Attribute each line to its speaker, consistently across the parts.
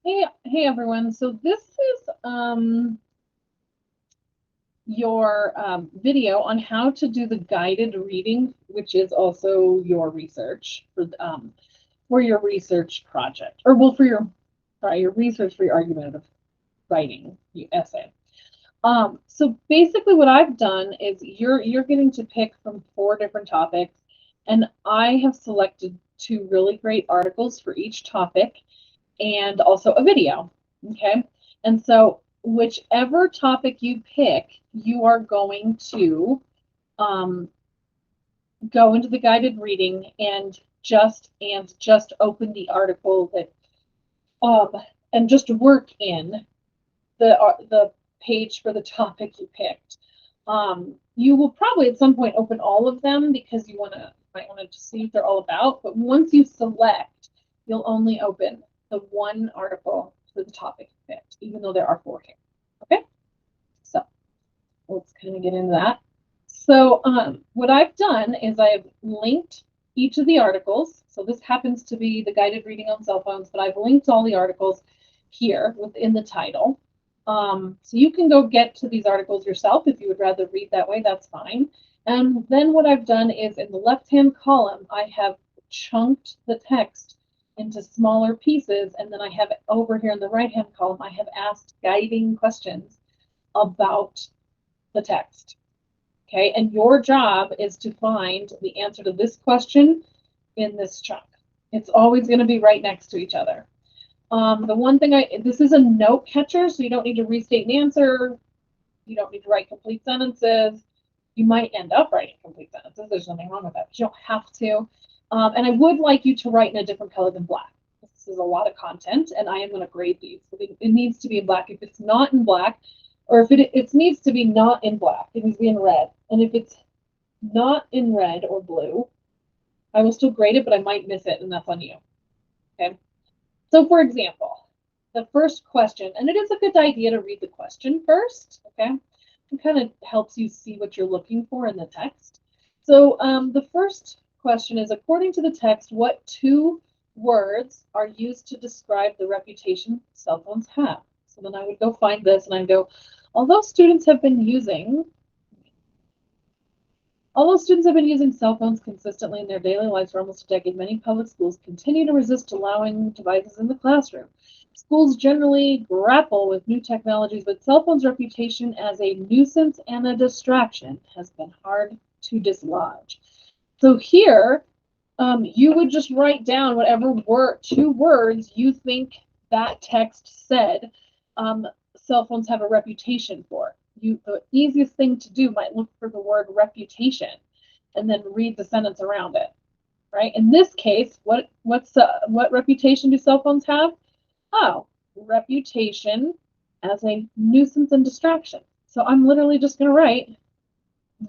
Speaker 1: Hey everyone. So this is your video on how to do the guided reading, which is also your research for your research project, or well, for your research for your argumentative writing essay. So basically, what I've done is you're getting to pick from 4 different topics, and I have selected 2 really great articles for each topic and also a video. Okay. And so whichever topic you pick, you are going to um, go into the guided reading and just open the article that um, and just work in the page for the topic you picked. You will probably at some point open all of them because might want to see what they're all about. But once you select, you'll only open the one article for the topic you picked, even though there are 4 here. Okay, so let's kind of get into that. So what I've done is I've linked each of the articles. So this happens to be the guided reading on cell phones, but I've linked all the articles here within the title. So you can go get to these articles yourself if you would rather read that way, that's fine. And then what I've done is in the left-hand column, I have chunked the text into smaller pieces, and then I have over here in the right-hand column, I have asked guiding questions about the text. Okay, and your job is to find the answer to this question in this chunk. It's always going to be right next to each other. The one thing this is a note catcher, so you don't need to restate an answer. You don't need to write complete sentences. You might end up writing complete sentences. There's nothing wrong with that, but you don't have to. And I would like you to write in a different color than black. This is a lot of content, and I am going to grade these. So it needs to be in black. If it's not in black, or if it needs to be not in black, it needs to be in red. And if it's not in red or blue, I will still grade it, but I might miss it, and that's on you. Okay. So for example, the first question, and it is a good idea to read the question first, okay? It kind of helps you see what you're looking for in the text. So the first question is, according to the text, what 2 words are used to describe the reputation cell phones have? So then I would go find this and I'd go, although students have been using cell phones consistently in their daily lives for almost a decade, many public schools continue to resist allowing devices in the classroom. Schools generally grapple with new technologies, but cell phones' reputation as a nuisance and a distraction has been hard to dislodge. So here, you would just write down whatever 2 words you think that text said cell phones have a reputation for. The easiest thing to do might look for the word reputation and then read the sentence around it, right? In this case, what reputation do cell phones have? Oh, reputation as a nuisance and distraction. So I'm literally just going to write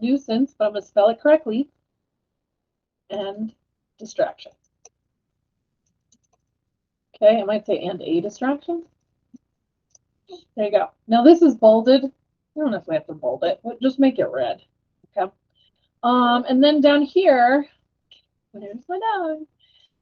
Speaker 1: nuisance, but I'm going to spell it correctly, and distraction. Okay, I might say and a distraction. There you go. Now this is bolded. You don't necessarily have to bold it, but just make it red. Okay. And then down here, there's my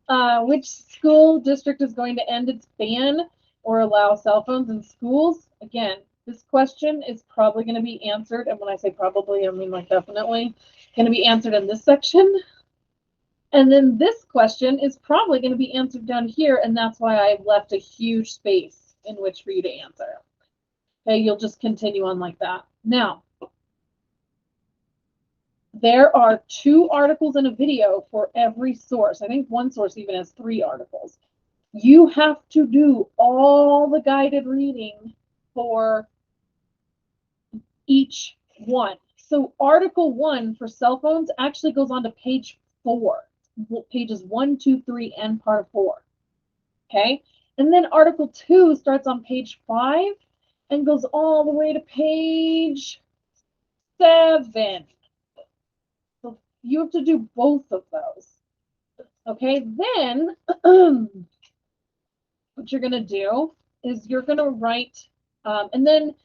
Speaker 1: dog. Which school district is going to end its ban or allow cell phones in schools? Again, this question is probably going to be answered, and when I say probably, I mean like definitely, going to be answered in this section. And then this question is probably going to be answered down here, and that's why I've left a huge space in which for you to answer. Okay, you'll just continue on like that. Now, there are 2 articles and a video for every source. I think one source even has 3 articles. You have to do all the guided reading for each one. So article 1 for cell phones actually goes on to page 4, pages 1, 2, 3, and part 4. Okay, and then article 2 starts on page 5 and goes all the way to page 7. So you have to do both of those. Okay, then what you're going to do is you're going to write, and then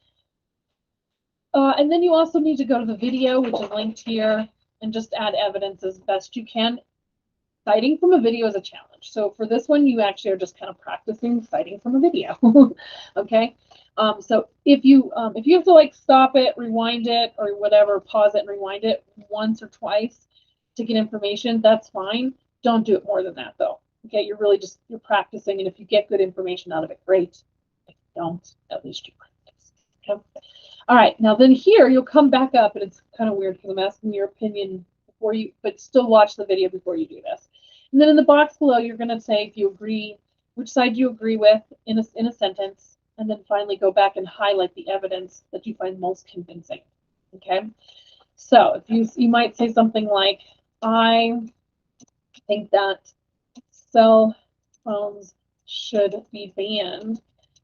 Speaker 1: you also need to go to the video, which is linked here, and just add evidence as best you can. citing from a video is a challenge. So for this one, you actually are just kind of practicing citing from a video. Okay. So if you have to like stop it, rewind it, or whatever, pause it and rewind it once or twice to get information, that's fine. Don't do it more than that though. Okay, you're practicing, and if you get good information out of it, great. If you don't, at least you practice. Okay. All right, now then here you'll come back up, and it's kind of weird because I'm asking your opinion before you, but still watch the video before you do this. And then in the box below, you're going to say if you agree, which side you agree with in a sentence, and then finally go back and highlight the evidence that you find most convincing. Okay, so if you might say something like, I think that cell phones should be banned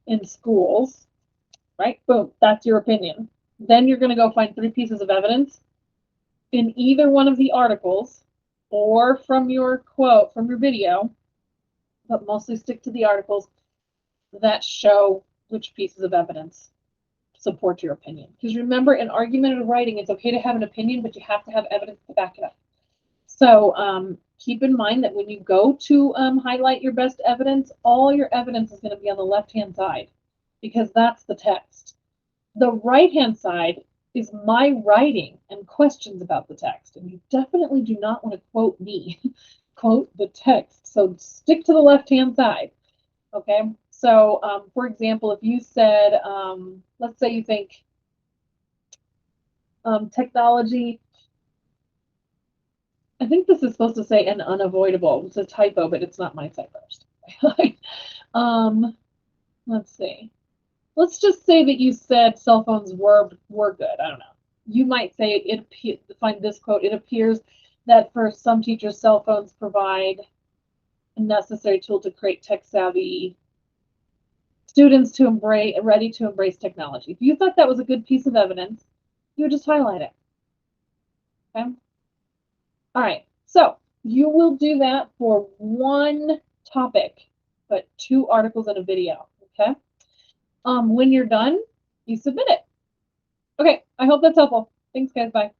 Speaker 1: in schools, right? Boom, that's your opinion. Then you're going to go find 3 pieces of evidence in either one of the articles or from your quote from your video, but mostly stick to the articles that show which pieces of evidence support your opinion. Because remember, in argumentative writing, it's okay to have an opinion, but you have to have evidence to back it up. So keep in mind that when you go to highlight your best evidence, all your evidence is going to be on the left-hand side because that's the text. The right-hand side is my writing and questions about the text, and you definitely do not want to quote me, quote the text. So stick to the left-hand side, okay? So, for example, if you said, let's say you think technology, I think this is supposed to say an unavoidable. It's a typo, but it's not my site first. Let's see. Let's just say that you said cell phones were good. I don't know. You might say find this quote. It appears that for some teachers, cell phones provide a necessary tool to create tech-savvy students ready to embrace technology. If you thought that was a good piece of evidence, you would just highlight it. Okay. All right. So you will do that for one topic, but 2 articles and a video. Okay. When you're done, you submit it. Okay, I hope that's helpful. Thanks, guys. Bye.